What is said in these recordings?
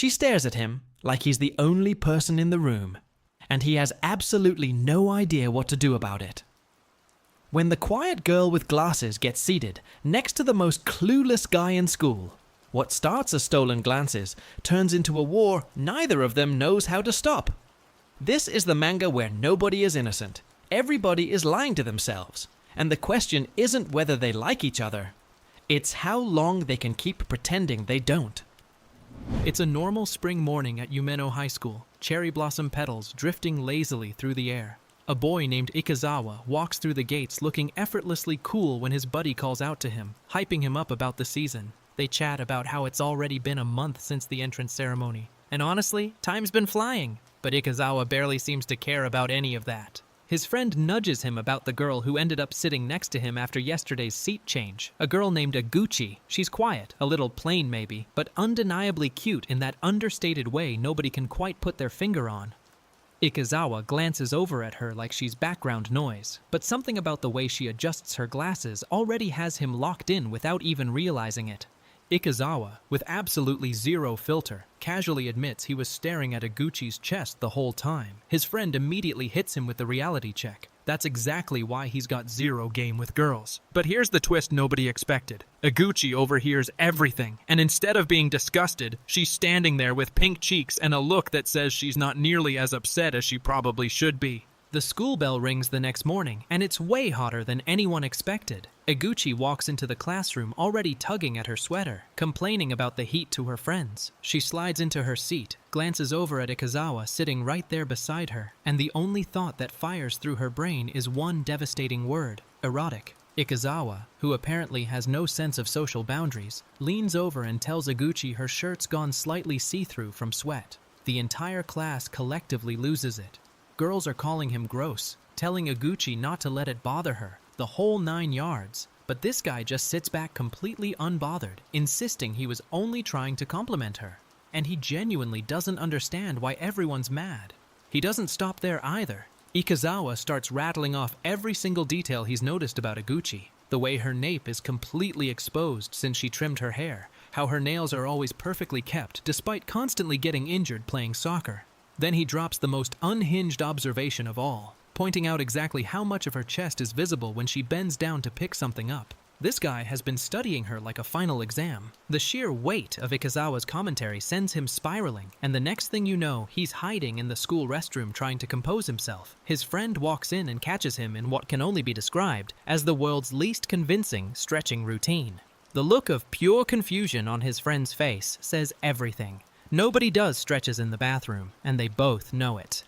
She stares at him like he's the only person in the room, and he has absolutely no idea what to do about it. When the quiet girl with glasses gets seated next to the most clueless guy in school, what starts as stolen glances turns into a war neither of them knows how to stop. This is the manga where nobody is innocent. Everybody is lying to themselves, and the question isn't whether they like each other. It's how long they can keep pretending they don't. It's a normal spring morning at Umeno High School, cherry blossom petals drifting lazily through the air. A boy named Ikazawa walks through the gates looking effortlessly cool when his buddy calls out to him, hyping him up about the season. They chat about how it's already been a month since the entrance ceremony. And honestly, time's been flying. But Ikazawa barely seems to care about any of that. His friend nudges him about the girl who ended up sitting next to him after yesterday's seat change. A girl named Aguchi. She's quiet, a little plain maybe, but undeniably cute in that understated way nobody can quite put their finger on. Ikazawa glances over at her like she's background noise, but something about the way she adjusts her glasses already has him locked in without even realizing it. Ikazawa, with absolutely zero filter, casually admits he was staring at Aguchi's chest the whole time. His friend immediately hits him with the reality check. That's exactly why he's got zero game with girls. But here's the twist nobody expected. Aguchi overhears everything, and instead of being disgusted, she's standing there with pink cheeks and a look that says she's not nearly as upset as she probably should be. The school bell rings the next morning, and it's way hotter than anyone expected. Aguchi walks into the classroom already tugging at her sweater, complaining about the heat to her friends. She slides into her seat, glances over at Ikazawa sitting right there beside her, and the only thought that fires through her brain is one devastating word: erotic. Ikazawa, who apparently has no sense of social boundaries, leans over and tells Aguchi her shirt's gone slightly see-through from sweat. The entire class collectively loses it. Girls are calling him gross, telling Aguchi not to let it bother her, the whole 9 yards. But this guy just sits back completely unbothered, insisting he was only trying to compliment her. And he genuinely doesn't understand why everyone's mad. He doesn't stop there either. Ikazawa starts rattling off every single detail he's noticed about Aguchi. The way her nape is completely exposed since she trimmed her hair, how her nails are always perfectly kept despite constantly getting injured playing soccer. Then he drops the most unhinged observation of all, pointing out exactly how much of her chest is visible when she bends down to pick something up. This guy has been studying her like a final exam. The sheer weight of Ikazawa's commentary sends him spiraling, and the next thing you know, he's hiding in the school restroom trying to compose himself. His friend walks in and catches him in what can only be described as the world's least convincing stretching routine. The look of pure confusion on his friend's face says everything. Nobody does stretches in the bathroom, and they both know it.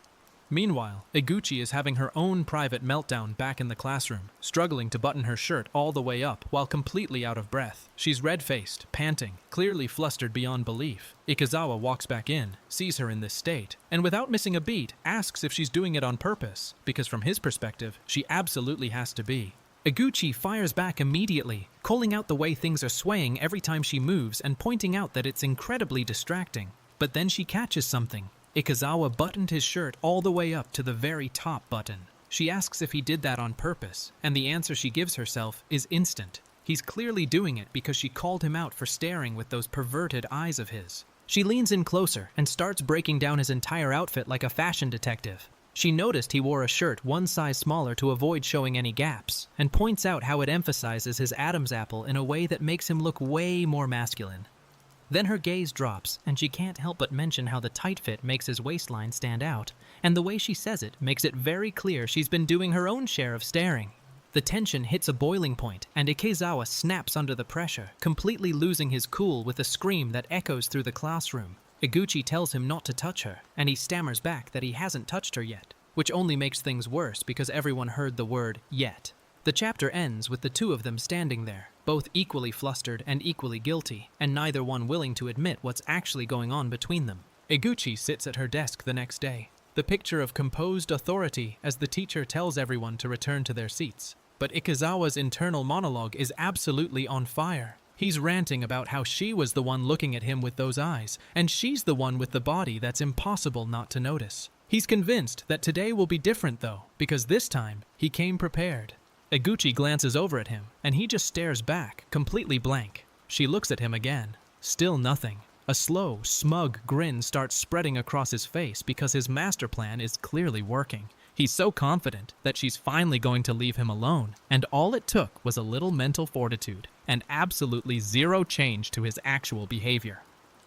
Meanwhile, Aguchi is having her own private meltdown back in the classroom, struggling to button her shirt all the way up while completely out of breath. She's red-faced, panting, clearly flustered beyond belief. Ikazawa walks back in, sees her in this state, and without missing a beat, asks if she's doing it on purpose, because from his perspective, she absolutely has to be. Aguchi fires back immediately, calling out the way things are swaying every time she moves and pointing out that it's incredibly distracting. But then she catches something. Ikazawa buttoned his shirt all the way up to the very top button. She asks if he did that on purpose, and the answer she gives herself is instant. He's clearly doing it because she called him out for staring with those perverted eyes of his. She leans in closer and starts breaking down his entire outfit like a fashion detective. She noticed he wore a shirt one size smaller to avoid showing any gaps, and points out how it emphasizes his Adam's apple in a way that makes him look way more masculine. Then her gaze drops, and she can't help but mention how the tight fit makes his waistline stand out, and the way she says it makes it very clear she's been doing her own share of staring. The tension hits a boiling point, and Ikezawa snaps under the pressure, completely losing his cool with a scream that echoes through the classroom. Aguchi tells him not to touch her, and he stammers back that he hasn't touched her yet, which only makes things worse because everyone heard the word yet. The chapter ends with the two of them standing there, both equally flustered and equally guilty, and neither one willing to admit what's actually going on between them. Aguchi sits at her desk the next day, the picture of composed authority as the teacher tells everyone to return to their seats. But Ikezawa's internal monologue is absolutely on fire. He's ranting about how she was the one looking at him with those eyes, and she's the one with the body that's impossible not to notice. He's convinced that today will be different though, because this time, he came prepared. Aguchi glances over at him, and he just stares back, completely blank. She looks at him again. Still nothing. A slow, smug grin starts spreading across his face because his master plan is clearly working. He's so confident that she's finally going to leave him alone, and all it took was a little mental fortitude and absolutely zero change to his actual behavior.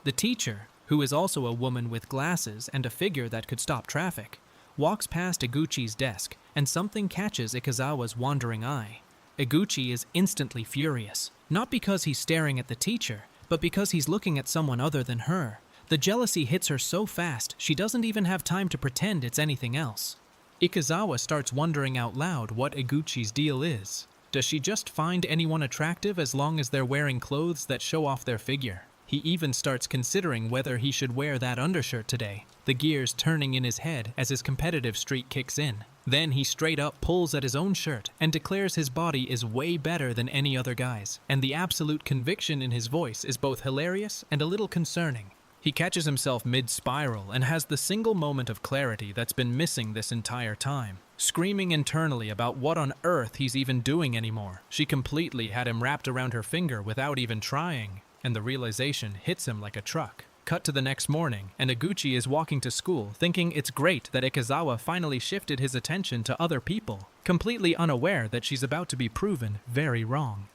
The teacher, who is also a woman with glasses and a figure that could stop traffic, walks past Eguchi's desk and something catches Ikezawa's wandering eye. Eguchi is instantly furious, not because he's staring at the teacher, but because he's looking at someone other than her. The jealousy hits her so fast she doesn't even have time to pretend it's anything else. Ikezawa starts wondering out loud what Eguchi's deal is. Does she just find anyone attractive as long as they're wearing clothes that show off their figure? He even starts considering whether he should wear that undershirt today, the gears turning in his head as his competitive streak kicks in. Then he straight up pulls at his own shirt and declares his body is way better than any other guy's, and the absolute conviction in his voice is both hilarious and a little concerning. He catches himself mid-spiral and has the single moment of clarity that's been missing this entire time, screaming internally about what on earth he's even doing anymore. She completely had him wrapped around her finger without even trying, and the realization hits him like a truck. Cut to the next morning, and Eguchi is walking to school thinking it's great that Ikezawa finally shifted his attention to other people, completely unaware that she's about to be proven very wrong.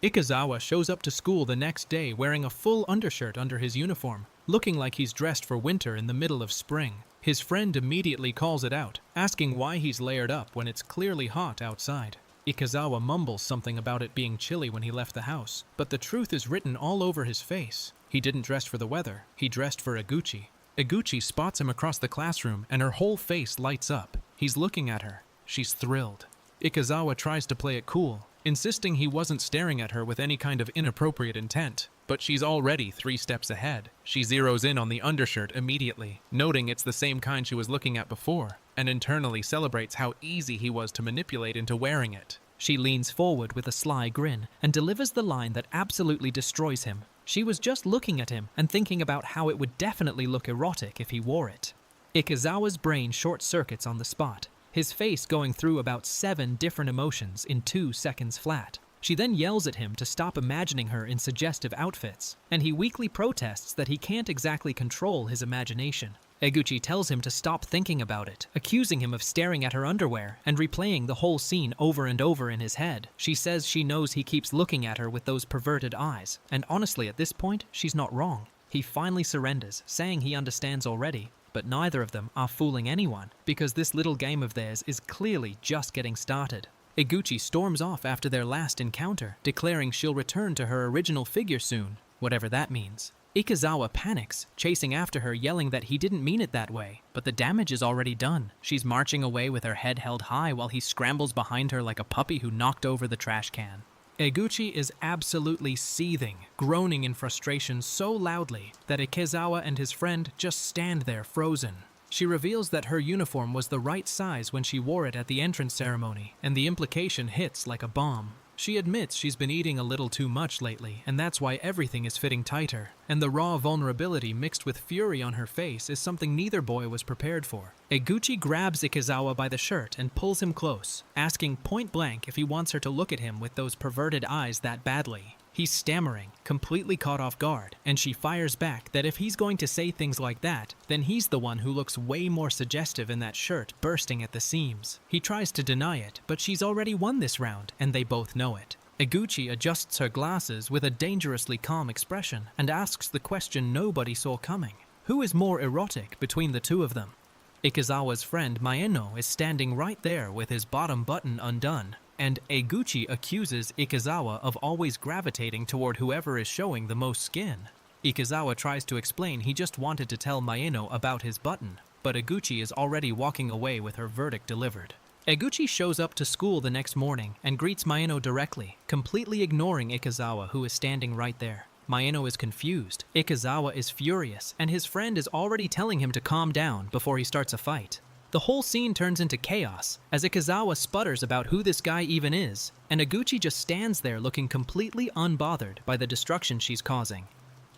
Ikezawa shows up to school the next day wearing a full undershirt under his uniform, looking like he's dressed for winter in the middle of spring. His friend immediately calls it out, asking why he's layered up when it's clearly hot outside. Ikezawa mumbles something about it being chilly when he left the house, but the truth is written all over his face. He didn't dress for the weather, he dressed for Eguchi. Eguchi spots him across the classroom and her whole face lights up. He's looking at her. She's thrilled. Ikezawa tries to play it cool, insisting he wasn't staring at her with any kind of inappropriate intent. But she's already 3 steps ahead. She zeroes in on the undershirt immediately, noting it's the same kind she was looking at before, and internally celebrates how easy he was to manipulate into wearing it. She leans forward with a sly grin and delivers the line that absolutely destroys him. She was just looking at him and thinking about how it would definitely look erotic if he wore it. Ikezawa's brain short-circuits on the spot, his face going through about 7 different emotions in 2 seconds flat. She then yells at him to stop imagining her in suggestive outfits, and he weakly protests that he can't exactly control his imagination. Eguchi tells him to stop thinking about it, accusing him of staring at her underwear and replaying the whole scene over and over in his head. She says she knows he keeps looking at her with those perverted eyes, and honestly at this point, she's not wrong. He finally surrenders, saying he understands already, but neither of them are fooling anyone, because this little game of theirs is clearly just getting started. Eguchi storms off after their last encounter, declaring she'll return to her original figure soon, whatever that means. Ikezawa panics, chasing after her yelling that he didn't mean it that way, but the damage is already done. She's marching away with her head held high while he scrambles behind her like a puppy who knocked over the trash can. Eguchi is absolutely seething, groaning in frustration so loudly that Ikezawa and his friend just stand there frozen. She reveals that her uniform was the right size when she wore it at the entrance ceremony, and the implication hits like a bomb. She admits she's been eating a little too much lately, and that's why everything is fitting tighter. And the raw vulnerability mixed with fury on her face is something neither boy was prepared for. Eguchi grabs Ikezawa by the shirt and pulls him close, asking point blank if he wants her to look at him with those perverted eyes that badly. He's stammering, completely caught off guard, and she fires back that if he's going to say things like that, then he's the one who looks way more suggestive in that shirt bursting at the seams. He tries to deny it, but she's already won this round, and they both know it. Eguchi adjusts her glasses with a dangerously calm expression and asks the question nobody saw coming. Who is more erotic between the two of them? Ikezawa's friend Maeno is standing right there with his bottom button undone, and Eguchi accuses Ikezawa of always gravitating toward whoever is showing the most skin. Ikezawa tries to explain he just wanted to tell Maeno about his button, but Eguchi is already walking away with her verdict delivered. Eguchi shows up to school the next morning and greets Maeno directly, completely ignoring Ikezawa, who is standing right there. Maeno is confused, Ikezawa is furious, and his friend is already telling him to calm down before he starts a fight. The whole scene turns into chaos, as Ikezawa sputters about who this guy even is, and Eguchi just stands there looking completely unbothered by the destruction she's causing.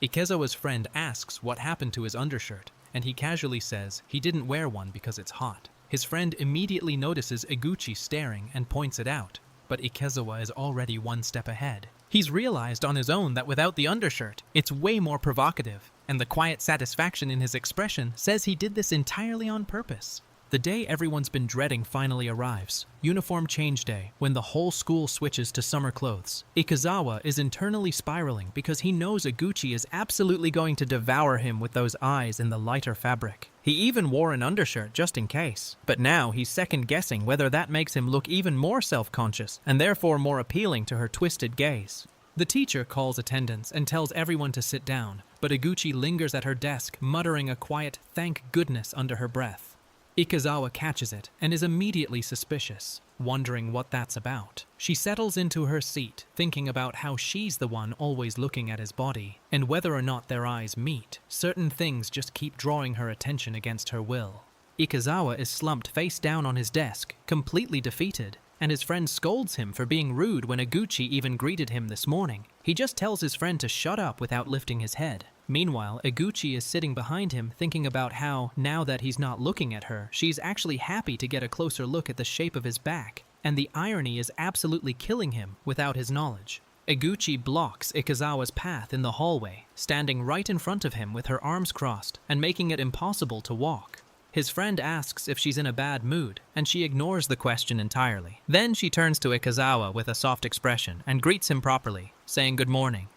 Ikezawa's friend asks what happened to his undershirt, and he casually says he didn't wear one because it's hot. His friend immediately notices Eguchi staring and points it out, but Ikezawa is already 1 step ahead. He's realized on his own that without the undershirt, it's way more provocative. and the quiet satisfaction in his expression says he did this entirely on purpose. The day everyone's been dreading finally arrives, uniform change day, when the whole school switches to summer clothes. Ikazawa is internally spiraling because he knows Iguchi is absolutely going to devour him with those eyes in the lighter fabric. He even wore an undershirt just in case, but now he's second-guessing whether that makes him look even more self-conscious and therefore more appealing to her twisted gaze. The teacher calls attendance and tells everyone to sit down, but Iguchi lingers at her desk, muttering a quiet "thank goodness" under her breath. Ikazawa catches it and is immediately suspicious, wondering what that's about. She settles into her seat, thinking about how she's the one always looking at his body, and whether or not their eyes meet, certain things just keep drawing her attention against her will. Ikazawa is slumped face down on his desk, completely defeated, and his friend scolds him for being rude when Iguchi even greeted him this morning. He just tells his friend to shut up without lifting his head. Meanwhile, Iguchi is sitting behind him thinking about how, now that he's not looking at her, she's actually happy to get a closer look at the shape of his back, and the irony is absolutely killing him without his knowledge. Iguchi blocks Ikazawa's path in the hallway, standing right in front of him with her arms crossed and making it impossible to walk. His friend asks if she's in a bad mood, and she ignores the question entirely. Then she turns to Ikazawa with a soft expression and greets him properly, saying good morning.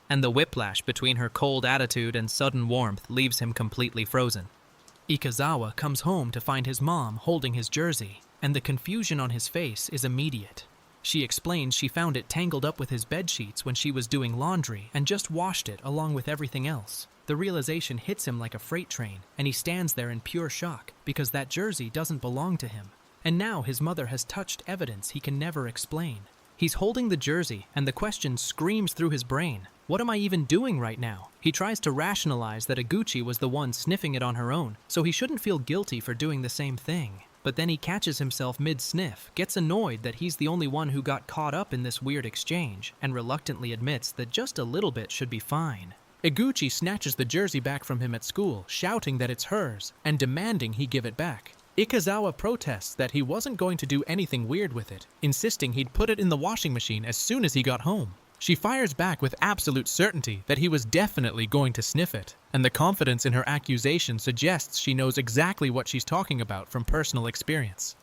And the whiplash between her cold attitude and sudden warmth leaves him completely frozen. Ikazawa comes home to find his mom holding his jersey, and the confusion on his face is immediate. She explains she found it tangled up with his bedsheets when she was doing laundry and just washed it along with everything else. The realization hits him like a freight train, and he stands there in pure shock because that jersey doesn't belong to him. And now his mother has touched evidence he can never explain. He's holding the jersey, and the question screams through his brain. What am I even doing right now? He tries to rationalize that Iguchi was the one sniffing it on her own, so he shouldn't feel guilty for doing the same thing. But then he catches himself mid-sniff, gets annoyed that he's the only one who got caught up in this weird exchange, and reluctantly admits that just a little bit should be fine. Iguchi snatches the jersey back from him at school, shouting that it's hers, and demanding he give it back. Ikazawa protests that he wasn't going to do anything weird with it, insisting he'd put it in the washing machine as soon as he got home. She fires back with absolute certainty that he was definitely going to sniff it, and the confidence in her accusation suggests she knows exactly what she's talking about from personal experience.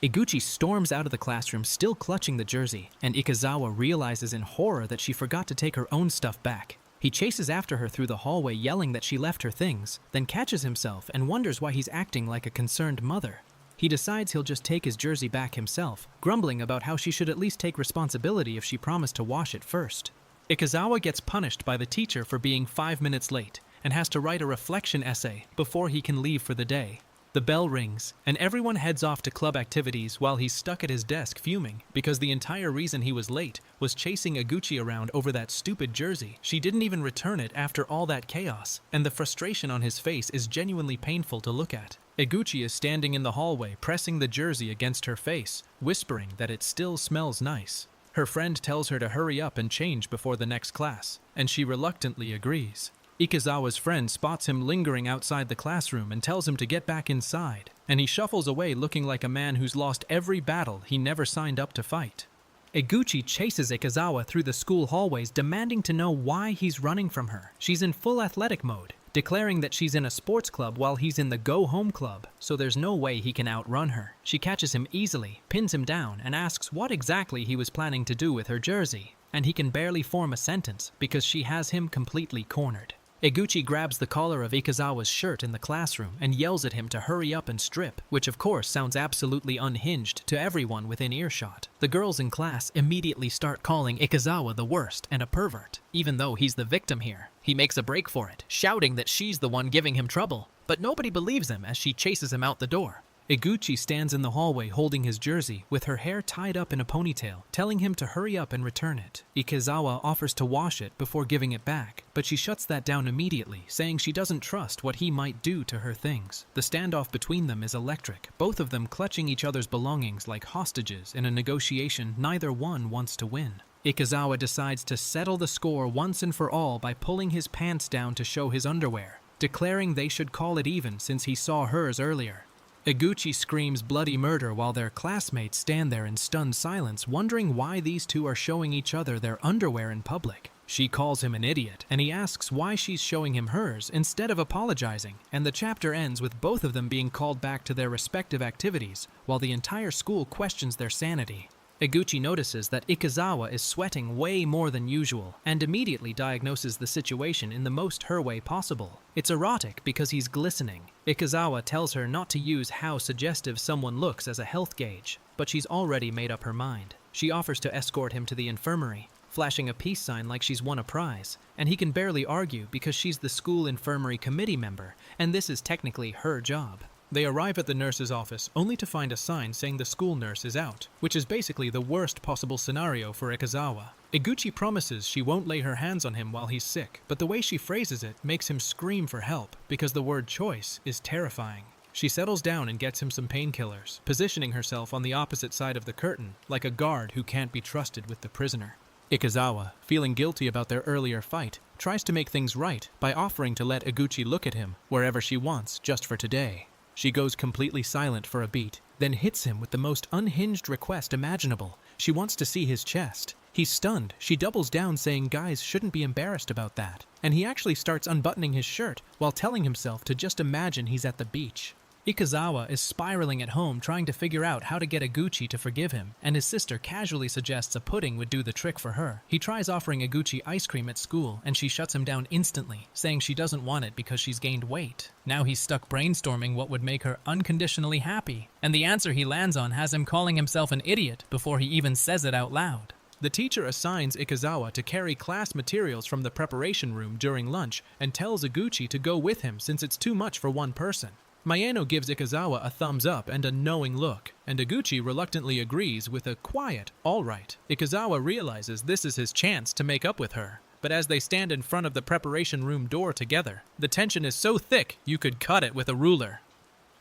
Iguchi storms out of the classroom still clutching the jersey, and Ikazawa realizes in horror that she forgot to take her own stuff back. He chases after her through the hallway yelling that she left her things, then catches himself and wonders why he's acting like a concerned mother. He decides he'll just take his jersey back himself, grumbling about how she should at least take responsibility if she promised to wash it first. Ikazawa gets punished by the teacher for being 5 minutes late and has to write a reflection essay before he can leave for the day. The bell rings, and everyone heads off to club activities while he's stuck at his desk fuming because the entire reason he was late was chasing Iguchi around over that stupid jersey. She didn't even return it after all that chaos, and the frustration on his face is genuinely painful to look at. Iguchi is standing in the hallway pressing the jersey against her face, whispering that it still smells nice. Her friend tells her to hurry up and change before the next class, and she reluctantly agrees. Ikazawa's friend spots him lingering outside the classroom and tells him to get back inside, and he shuffles away looking like a man who's lost every battle he never signed up to fight. Iguchi chases Ikazawa through the school hallways demanding to know why he's running from her. She's in full athletic mode, declaring that she's in a sports club while he's in the go-home club, so there's no way he can outrun her. She catches him easily, pins him down, and asks what exactly he was planning to do with her jersey, and he can barely form a sentence because she has him completely cornered. Iguchi grabs the collar of Ikazawa's shirt in the classroom and yells at him to hurry up and strip, which of course sounds absolutely unhinged to everyone within earshot. The girls in class immediately start calling Ikazawa the worst and a pervert, even though he's the victim here. He makes a break for it, shouting that she's the one giving him trouble, but nobody believes him as she chases him out the door. Iguchi stands in the hallway holding his jersey with her hair tied up in a ponytail, telling him to hurry up and return it. Ikazawa offers to wash it before giving it back, but she shuts that down immediately, saying she doesn't trust what he might do to her things. The standoff between them is electric, both of them clutching each other's belongings like hostages in a negotiation neither one wants to win. Ikazawa decides to settle the score once and for all by pulling his pants down to show his underwear, declaring they should call it even since he saw hers earlier. Iguchi screams bloody murder while their classmates stand there in stunned silence, wondering why these two are showing each other their underwear in public. She calls him an idiot, and he asks why she's showing him hers instead of apologizing, and the chapter ends with both of them being called back to their respective activities, while the entire school questions their sanity. Iguchi notices that Ikazawa is sweating way more than usual, and immediately diagnoses the situation in the most her way possible. It's erotic because he's glistening. Ikazawa tells her not to use how suggestive someone looks as a health gauge, but she's already made up her mind. She offers to escort him to the infirmary, flashing a peace sign like she's won a prize, and he can barely argue because she's the school infirmary committee member, and this is technically her job. They arrive at the nurse's office only to find a sign saying the school nurse is out, which is basically the worst possible scenario for Ikazawa. Iguchi promises she won't lay her hands on him while he's sick, but the way she phrases it makes him scream for help because the word choice is terrifying. She settles down and gets him some painkillers, positioning herself on the opposite side of the curtain, like a guard who can't be trusted with the prisoner. Ikazawa, feeling guilty about their earlier fight, tries to make things right by offering to let Iguchi look at him wherever she wants just for today. She goes completely silent for a beat, then hits him with the most unhinged request imaginable. She wants to see his chest. He's stunned. She doubles down saying guys shouldn't be embarrassed about that. And he actually starts unbuttoning his shirt while telling himself to just imagine he's at the beach. Ikazawa is spiraling at home trying to figure out how to get Iguchi to forgive him, and his sister casually suggests a pudding would do the trick for her. He tries offering Iguchi ice cream at school, and she shuts him down instantly, saying she doesn't want it because she's gained weight. Now he's stuck brainstorming what would make her unconditionally happy, and the answer he lands on has him calling himself an idiot before he even says it out loud. The teacher assigns Ikazawa to carry class materials from the preparation room during lunch and tells Iguchi to go with him since it's too much for one person. Maeno gives Ikazawa a thumbs up and a knowing look, and Iguchi reluctantly agrees with a quiet, all right. Ikazawa realizes this is his chance to make up with her, but as they stand in front of the preparation room door together, the tension is so thick you could cut it with a ruler.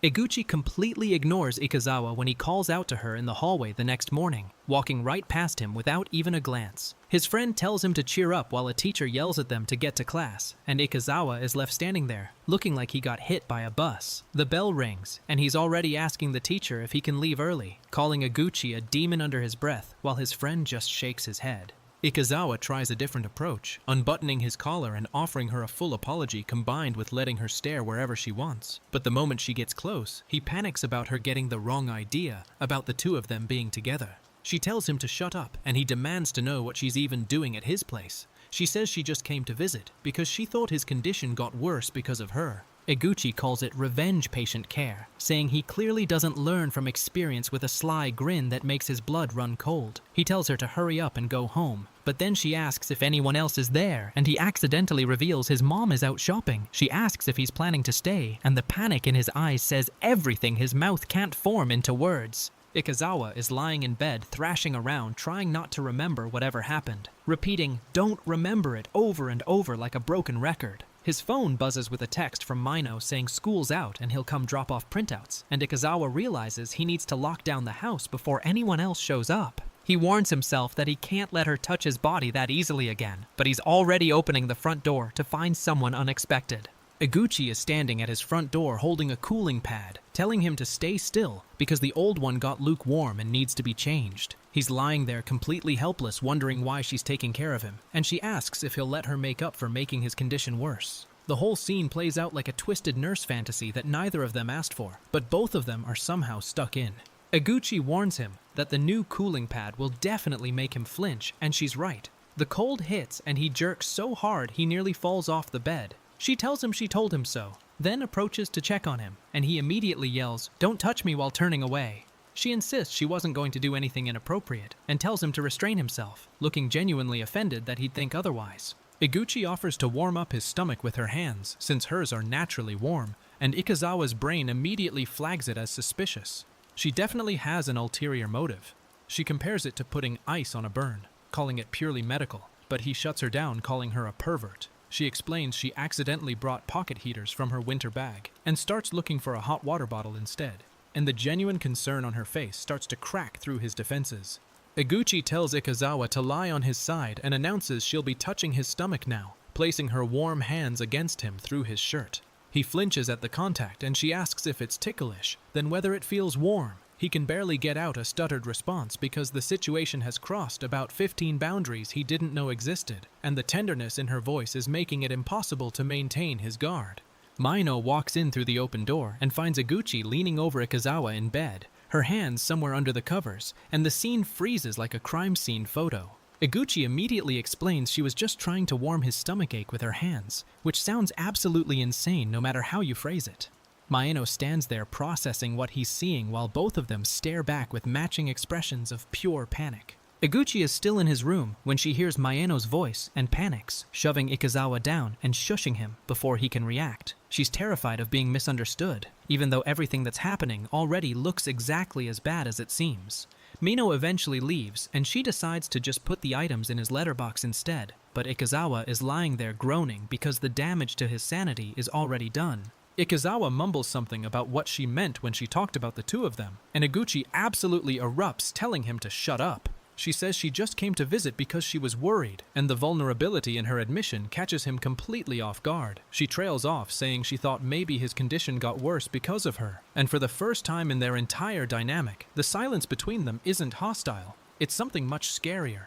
Iguchi completely ignores Ikazawa when he calls out to her in the hallway the next morning, walking right past him without even a glance. His friend tells him to cheer up while a teacher yells at them to get to class, and Ikazawa is left standing there, looking like he got hit by a bus. The bell rings, and he's already asking the teacher if he can leave early, calling Iguchi a demon under his breath, while his friend just shakes his head. Ikazawa tries a different approach, unbuttoning his collar and offering her a full apology combined with letting her stare wherever she wants. But the moment she gets close, he panics about her getting the wrong idea about the two of them being together. She tells him to shut up, and he demands to know what she's even doing at his place. She says she just came to visit, because she thought his condition got worse because of her. Iguchi calls it revenge patient care, saying he clearly doesn't learn from experience with a sly grin that makes his blood run cold. He tells her to hurry up and go home, but then she asks if anyone else is there, and he accidentally reveals his mom is out shopping. She asks if he's planning to stay, and the panic in his eyes says everything his mouth can't form into words. Ikazawa is lying in bed, thrashing around, trying not to remember whatever happened, repeating, "Don't remember it," over and over like a broken record. His phone buzzes with a text from Mino saying school's out and he'll come drop off printouts, and Ikazawa realizes he needs to lock down the house before anyone else shows up. He warns himself that he can't let her touch his body that easily again, but he's already opening the front door to find someone unexpected. Iguchi is standing at his front door holding a cooling pad, telling him to stay still because the old one got lukewarm and needs to be changed. He's lying there completely helpless, wondering why she's taking care of him, and she asks if he'll let her make up for making his condition worse. The whole scene plays out like a twisted nurse fantasy that neither of them asked for, but both of them are somehow stuck in. Iguchi warns him that the new cooling pad will definitely make him flinch, and she's right. The cold hits and he jerks so hard he nearly falls off the bed. She tells him she told him so, then approaches to check on him, and he immediately yells, "Don't touch me," while turning away. She insists she wasn't going to do anything inappropriate, and tells him to restrain himself, looking genuinely offended that he'd think otherwise. Iguchi offers to warm up his stomach with her hands, since hers are naturally warm, and Ikazawa's brain immediately flags it as suspicious. She definitely has an ulterior motive. She compares it to putting ice on a burn, calling it purely medical, but he shuts her down, calling her a pervert. She explains she accidentally brought pocket heaters from her winter bag, and starts looking for a hot water bottle instead, and the genuine concern on her face starts to crack through his defenses. Iguchi tells Ikazawa to lie on his side and announces she'll be touching his stomach now, placing her warm hands against him through his shirt. He flinches at the contact and she asks if it's ticklish, then whether it feels warm. He can barely get out a stuttered response because the situation has crossed about 15 boundaries he didn't know existed, and the tenderness in her voice is making it impossible to maintain his guard. Maino walks in through the open door and finds Iguchi leaning over Ikazawa in bed, her hands somewhere under the covers, and the scene freezes like a crime scene photo. Iguchi immediately explains she was just trying to warm his stomachache with her hands, which sounds absolutely insane no matter how you phrase it. Maeno stands there processing what he's seeing while both of them stare back with matching expressions of pure panic. Iguchi is still in his room when she hears Maeno's voice and panics, shoving Ikazawa down and shushing him before he can react. She's terrified of being misunderstood, even though everything that's happening already looks exactly as bad as it seems. Mino eventually leaves, and she decides to just put the items in his letterbox instead, but Ikazawa is lying there groaning because the damage to his sanity is already done. Ikazawa mumbles something about what she meant when she talked about the two of them, and Iguchi absolutely erupts, telling him to shut up. She says she just came to visit because she was worried, and the vulnerability in her admission catches him completely off guard. She trails off, saying she thought maybe his condition got worse because of her, and for the first time in their entire dynamic, the silence between them isn't hostile. It's something much scarier.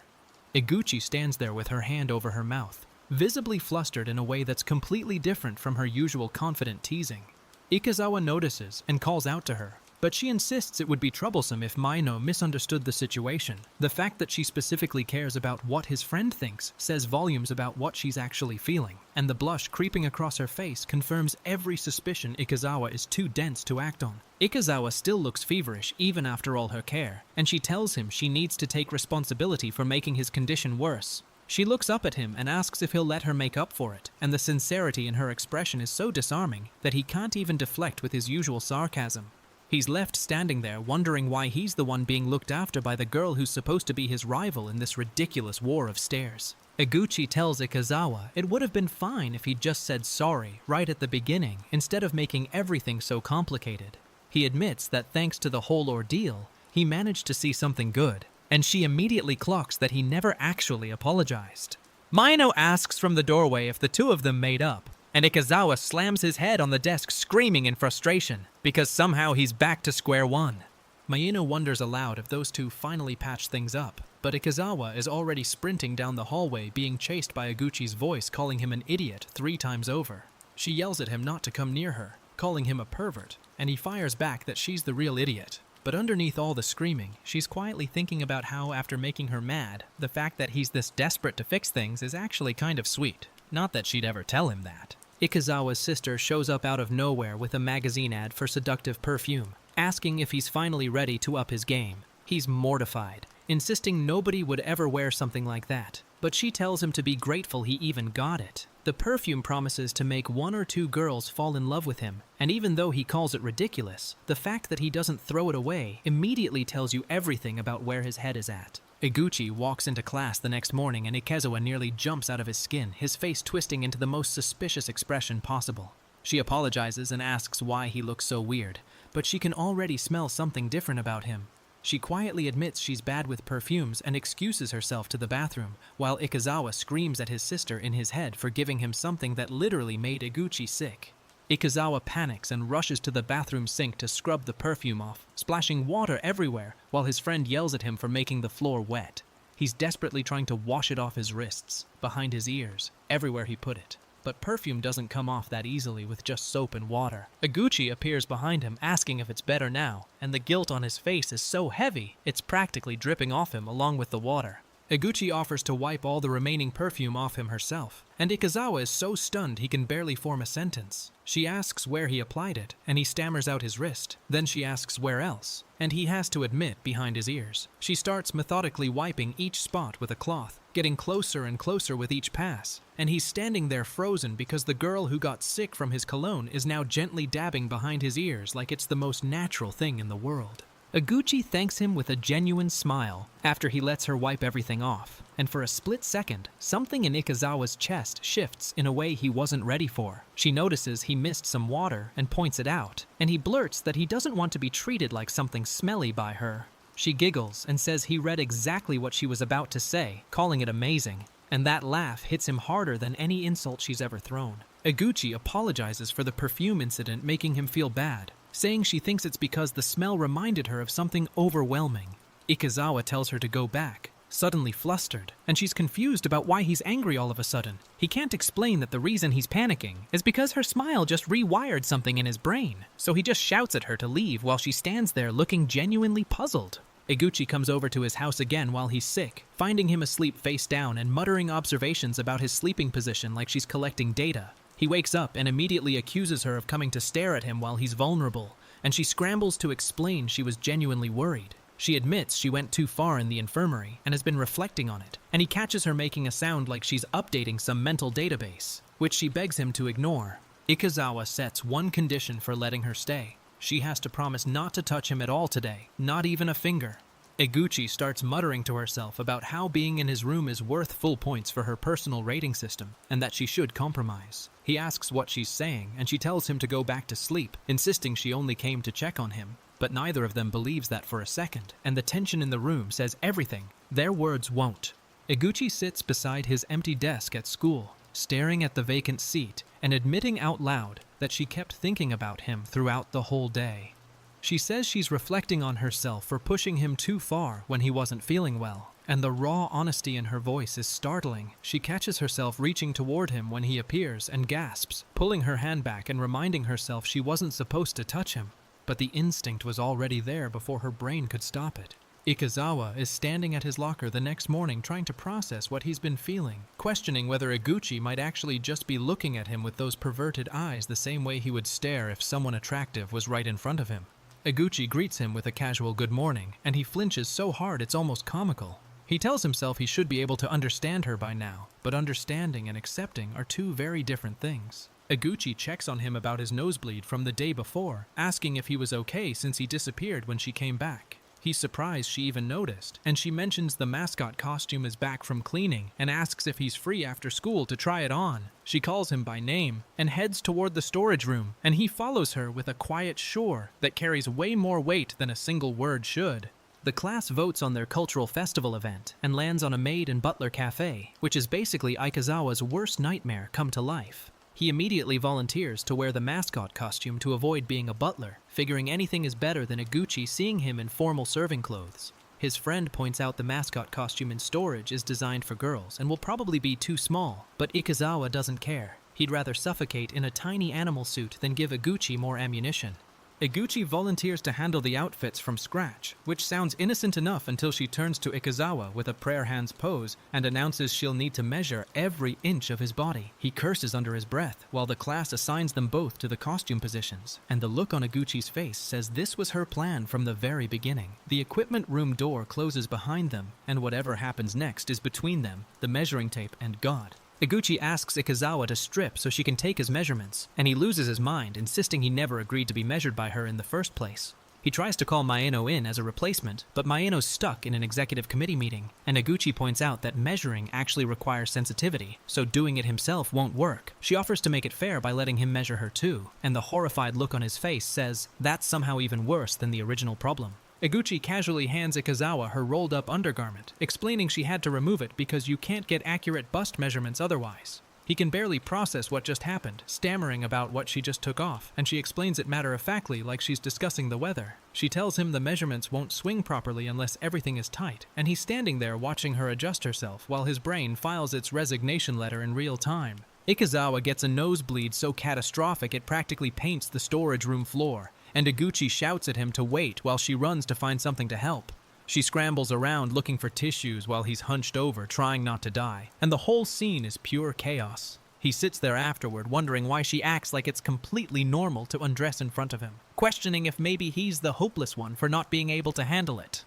Iguchi stands there with her hand over her mouth, visibly flustered in a way that's completely different from her usual confident teasing. Ikazawa notices and calls out to her, but she insists it would be troublesome if Maino misunderstood the situation. The fact that she specifically cares about what his friend thinks says volumes about what she's actually feeling, and the blush creeping across her face confirms every suspicion Ikazawa is too dense to act on. Ikazawa still looks feverish even after all her care, and she tells him she needs to take responsibility for making his condition worse. She looks up at him and asks if he'll let her make up for it, and the sincerity in her expression is so disarming that he can't even deflect with his usual sarcasm. He's left standing there wondering why he's the one being looked after by the girl who's supposed to be his rival in this ridiculous war of stares. Iguchi tells Ikazawa it would have been fine if he'd just said sorry right at the beginning instead of making everything so complicated. He admits that thanks to the whole ordeal, he managed to see something good, and she immediately clocks that he never actually apologized. Maino asks from the doorway if the two of them made up, and Ikazawa slams his head on the desk screaming in frustration, because somehow he's back to square one. Maino wonders aloud if those two finally patch things up, but Ikazawa is already sprinting down the hallway being chased by Iguchi's voice calling him an idiot 3 times over. She yells at him not to come near her, calling him a pervert, and he fires back that she's the real idiot. But underneath all the screaming, she's quietly thinking about how, after making her mad, the fact that he's this desperate to fix things is actually kind of sweet. Not that she'd ever tell him that. Ikazawa's sister shows up out of nowhere with a magazine ad for seductive perfume, asking if he's finally ready to up his game. He's mortified, insisting nobody would ever wear something like that, but she tells him to be grateful he even got it. The perfume promises to make 1 or 2 girls fall in love with him, and even though he calls it ridiculous, the fact that he doesn't throw it away immediately tells you everything about where his head is at. Iguchi walks into class the next morning and Ikazawa nearly jumps out of his skin, his face twisting into the most suspicious expression possible. She apologizes and asks why he looks so weird, but she can already smell something different about him. She quietly admits she's bad with perfumes and excuses herself to the bathroom, while Ikazawa screams at his sister in his head for giving him something that literally made Iguchi sick. Ikazawa panics and rushes to the bathroom sink to scrub the perfume off, splashing water everywhere, while his friend yells at him for making the floor wet. He's desperately trying to wash it off his wrists, behind his ears, everywhere he put it. But perfume doesn't come off that easily with just soap and water. Iguchi appears behind him asking if it's better now, and the guilt on his face is so heavy, it's practically dripping off him along with the water. Iguchi offers to wipe all the remaining perfume off him herself, and Ikazawa is so stunned he can barely form a sentence. She asks where he applied it, and he stammers out his wrist. Then she asks where else, and he has to admit behind his ears. She starts methodically wiping each spot with a cloth, getting closer and closer with each pass, and he's standing there frozen because the girl who got sick from his cologne is now gently dabbing behind his ears like it's the most natural thing in the world. Iguchi thanks him with a genuine smile after he lets her wipe everything off, and for a split second, something in Ikazawa's chest shifts in a way he wasn't ready for. She notices he missed some water and points it out, and he blurts that he doesn't want to be treated like something smelly by her. She giggles and says he read exactly what she was about to say, calling it amazing, and that laugh hits him harder than any insult she's ever thrown. Iguchi apologizes for the perfume incident making him feel bad, saying she thinks it's because the smell reminded her of something overwhelming. Ikezawa tells her to go back, suddenly flustered, and she's confused about why he's angry all of a sudden. He can't explain that the reason he's panicking is because her smile just rewired something in his brain, so he just shouts at her to leave while she stands there looking genuinely puzzled. Eguchi comes over to his house again while he's sick, finding him asleep face down and muttering observations about his sleeping position like she's collecting data. He wakes up and immediately accuses her of coming to stare at him while he's vulnerable, and she scrambles to explain she was genuinely worried. She admits she went too far in the infirmary and has been reflecting on it, and he catches her making a sound like she's updating some mental database, which she begs him to ignore. Ikezawa sets one condition for letting her stay. She has to promise not to touch him at all today, not even a finger. Eguchi starts muttering to herself about how being in his room is worth full points for her personal rating system, and that she should compromise. He asks what she's saying, and she tells him to go back to sleep, insisting she only came to check on him. But neither of them believes that for a second, and the tension in the room says everything. Their words won't. Eguchi sits beside his empty desk at school, staring at the vacant seat, and admitting out loud that she kept thinking about him throughout the whole day. She says she's reflecting on herself for pushing him too far when he wasn't feeling well, and the raw honesty in her voice is startling. She catches herself reaching toward him when he appears and gasps, pulling her hand back and reminding herself she wasn't supposed to touch him. But the instinct was already there before her brain could stop it. Ikezawa is standing at his locker the next morning trying to process what he's been feeling, questioning whether Eguchi might actually just be looking at him with those perverted eyes the same way he would stare if someone attractive was right in front of him. Eguchi greets him with a casual good morning, and he flinches so hard it's almost comical. He tells himself he should be able to understand her by now, but understanding and accepting are two very different things. Eguchi checks on him about his nosebleed from the day before, asking if he was okay since he disappeared when she came back. He's surprised she even noticed, and she mentions the mascot costume is back from cleaning and asks if he's free after school to try it on. She calls him by name and heads toward the storage room, and he follows her with a quiet sure that carries way more weight than a single word should. The class votes on their cultural festival event and lands on a maid and butler cafe, which is basically Ikezawa's worst nightmare come to life. He immediately volunteers to wear the mascot costume to avoid being a butler, figuring anything is better than Eguchi seeing him in formal serving clothes. His friend points out the mascot costume in storage is designed for girls and will probably be too small, but Ikezawa doesn't care. He'd rather suffocate in a tiny animal suit than give Eguchi more ammunition. Eguchi volunteers to handle the outfits from scratch, which sounds innocent enough until she turns to Ikezawa with a prayer hands pose and announces she'll need to measure every inch of his body. He curses under his breath, while the class assigns them both to the costume positions, and the look on Eguchi's face says this was her plan from the very beginning. The equipment room door closes behind them, and whatever happens next is between them, the measuring tape, and God. Eguchi asks Ikezawa to strip so she can take his measurements, and he loses his mind, insisting he never agreed to be measured by her in the first place. He tries to call Maeno in as a replacement, but Maeno's stuck in an executive committee meeting, and Eguchi points out that measuring actually requires sensitivity, so doing it himself won't work. She offers to make it fair by letting him measure her too, and the horrified look on his face says that's somehow even worse than the original problem. Eguchi casually hands Ikezawa her rolled-up undergarment, explaining she had to remove it because you can't get accurate bust measurements otherwise. He can barely process what just happened, stammering about what she just took off, and she explains it matter-of-factly like she's discussing the weather. She tells him the measurements won't swing properly unless everything is tight, and he's standing there watching her adjust herself while his brain files its resignation letter in real time. Ikezawa gets a nosebleed so catastrophic it practically paints the storage room floor, and Eguchi shouts at him to wait while she runs to find something to help. She scrambles around looking for tissues while he's hunched over, trying not to die, and the whole scene is pure chaos. He sits there afterward, wondering why she acts like it's completely normal to undress in front of him, questioning if maybe he's the hopeless one for not being able to handle it.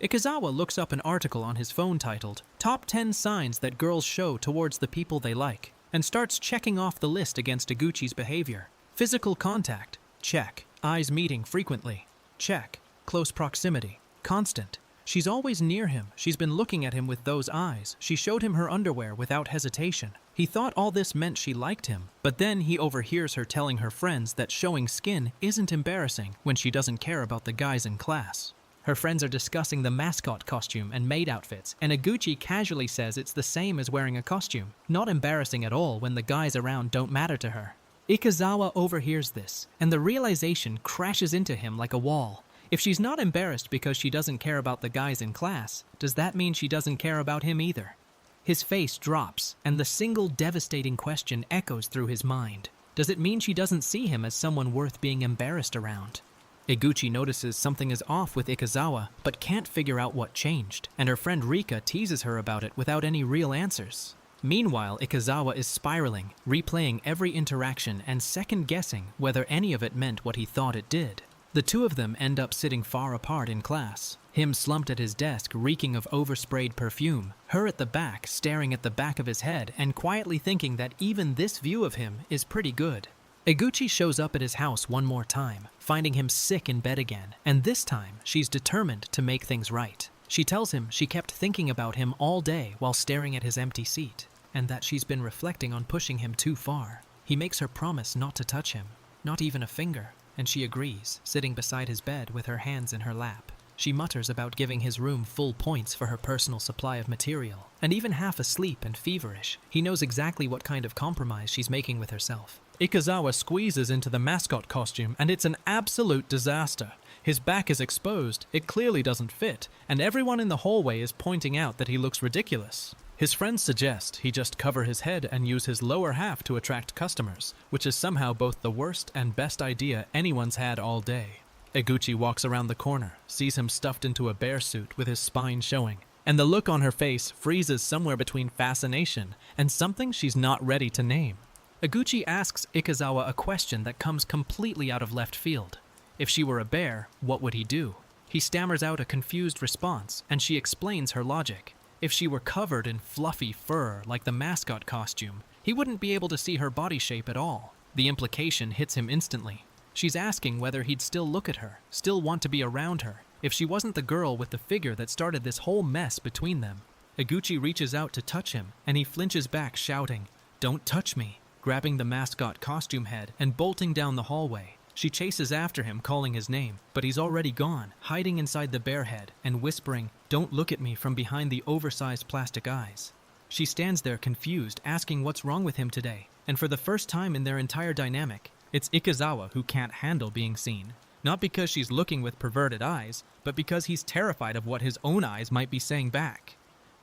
Ikezawa looks up an article on his phone titled, "Top 10 Signs That Girls Show Towards the People They Like," and starts checking off the list against Eguchi's behavior. Physical contact. Check. Eyes meeting frequently. Check. Close proximity. Constant. She's always near him. She's been looking at him with those eyes. She showed him her underwear without hesitation. He thought all this meant she liked him, but then he overhears her telling her friends that showing skin isn't embarrassing when she doesn't care about the guys in class. Her friends are discussing the mascot costume and maid outfits, and Eguchi casually says it's the same as wearing a costume, not embarrassing at all when the guys around don't matter to her. Ikazawa overhears this, and the realization crashes into him like a wall. If she's not embarrassed because she doesn't care about the guys in class, does that mean she doesn't care about him either? His face drops, and the single devastating question echoes through his mind. Does it mean she doesn't see him as someone worth being embarrassed around? Eguchi notices something is off with Ikazawa, but can't figure out what changed, and her friend Rika teases her about it without any real answers. Meanwhile, Ikazawa is spiraling, replaying every interaction and second-guessing whether any of it meant what he thought it did. The two of them end up sitting far apart in class, him slumped at his desk reeking of oversprayed perfume, her at the back staring at the back of his head and quietly thinking that even this view of him is pretty good. Eguchi shows up at his house one more time, finding him sick in bed again, and this time she's determined to make things right. She tells him she kept thinking about him all day while staring at his empty seat, and that she's been reflecting on pushing him too far. He makes her promise not to touch him, not even a finger, and she agrees, sitting beside his bed with her hands in her lap. She mutters about giving his room full points for her personal supply of material, and even half asleep and feverish, he knows exactly what kind of compromise she's making with herself. Ikazawa squeezes into the mascot costume, and it's an absolute disaster. His back is exposed, it clearly doesn't fit, and everyone in the hallway is pointing out that he looks ridiculous. His friends suggest he just cover his head and use his lower half to attract customers, which is somehow both the worst and best idea anyone's had all day. Eguchi walks around the corner, sees him stuffed into a bear suit with his spine showing, and the look on her face freezes somewhere between fascination and something she's not ready to name. Eguchi asks Ikazawa a question that comes completely out of left field. If she were a bear, what would he do? He stammers out a confused response, and she explains her logic. If she were covered in fluffy fur like the mascot costume, he wouldn't be able to see her body shape at all. The implication hits him instantly. She's asking whether he'd still look at her, still want to be around her, if she wasn't the girl with the figure that started this whole mess between them. Eguchi reaches out to touch him, and he flinches back, shouting, "Don't touch me," grabbing the mascot costume head and bolting down the hallway. She chases after him, calling his name, but he's already gone, hiding inside the bear head and whispering, "Don't look at me," from behind the oversized plastic eyes. She stands there confused, asking what's wrong with him today, and for the first time in their entire dynamic, it's Ikazawa who can't handle being seen. Not because she's looking with perverted eyes, but because he's terrified of what his own eyes might be saying back.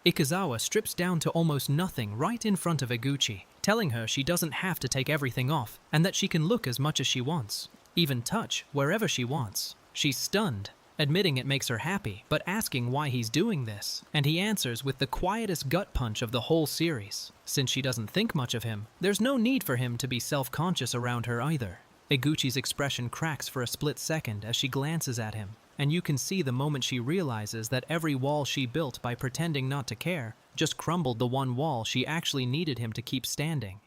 Ikazawa strips down to almost nothing right in front of Eguchi, telling her she doesn't have to take everything off, and that she can look as much as she wants, even touch wherever she wants. She's stunned, admitting it makes her happy, but asking why he's doing this, and he answers with the quietest gut punch of the whole series. Since she doesn't think much of him, there's no need for him to be self-conscious around her either. Eguchi's expression cracks for a split second as she glances at him, and you can see the moment she realizes that every wall she built by pretending not to care just crumbled the one wall she actually needed him to keep standing.